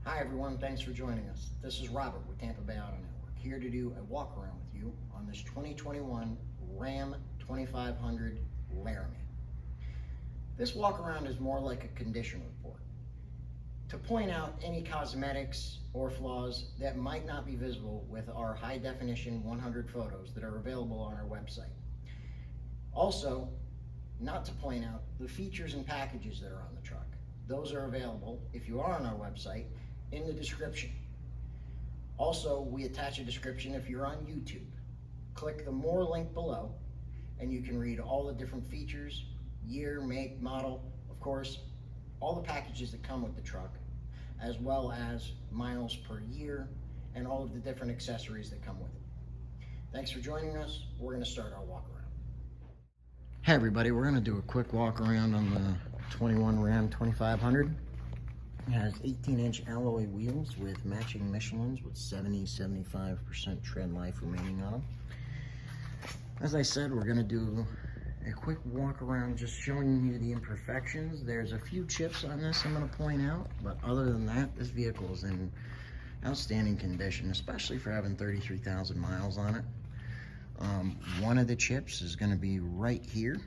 Hi everyone, thanks for joining us. This is Robert with Tampa Bay Auto Network, here to do a walk around with you on this 2021 Ram 2500 Laramie. This walk around is more like a condition report, to point out any cosmetics or flaws that might not be visible with our high definition 100 photos that are available on our website. Also, not to point out the features and packages that are on the truck. Those are available, if you are on our website, in the description. Also, we attach a description if you're on YouTube. Click the More link below and you can read all the different features, year, make, model, of course, all the packages that come with the truck, as well as miles per year and all of the different accessories that come with it. Thanks for joining us. We're going to start our walk around. Hey everybody, we're going to do a quick walk around on the 21 Ram 2500. It has 18-inch alloy wheels with matching Michelins with 70-75% tread life remaining on them. As I said, we're going to do a quick walk around just showing you the imperfections. There's a few chips on this I'm going to point out, but other than that, this vehicle is in outstanding condition, especially for having 33,000 miles on it. One of the chips is going to be right here,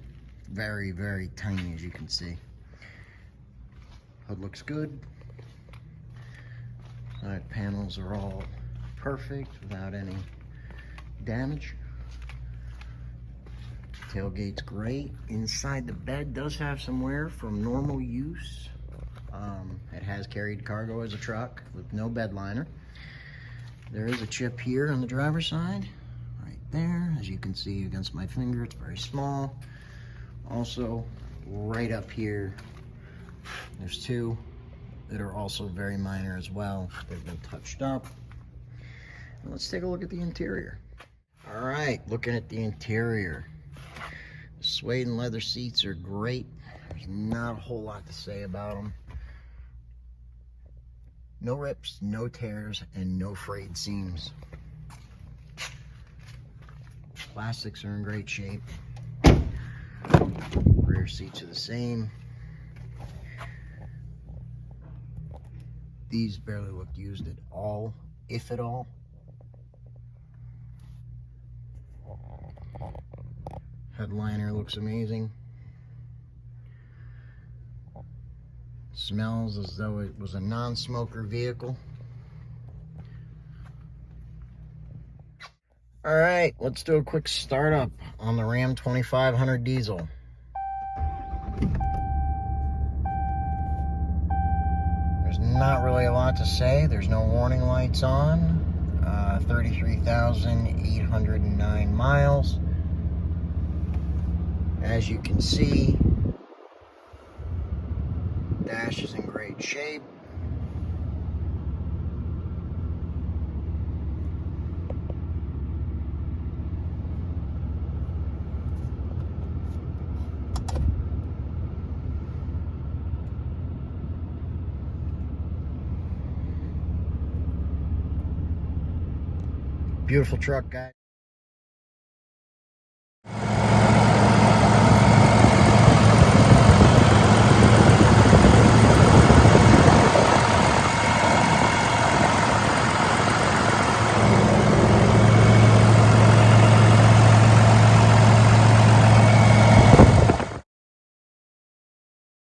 very, very tiny, as you can see. Hood looks good. Side panels are all perfect without any damage. Tailgate's great. Inside the bed does have some wear from normal use. It has carried cargo as a truck with no bed liner. There is a chip here on the driver's side, right there. As you can see against my finger, it's very small. Also, right up here, there's two that are also very minor as well. They've been touched up. And let's take a look at the interior. All right, looking at the interior. The suede and leather seats are great. There's not a whole lot to say about them. No rips, no tears, and no frayed seams. Plastics are in great shape. Rear seats are the same. These barely looked used at all, if at all. Headliner looks amazing. Smells as though it was a non-smoker vehicle. All right, let's do a quick startup on the Ram 2500 diesel. There's not really a lot to say. There's no warning lights on. 33,809 miles. As you can see, dash is in great shape. Beautiful truck, guys.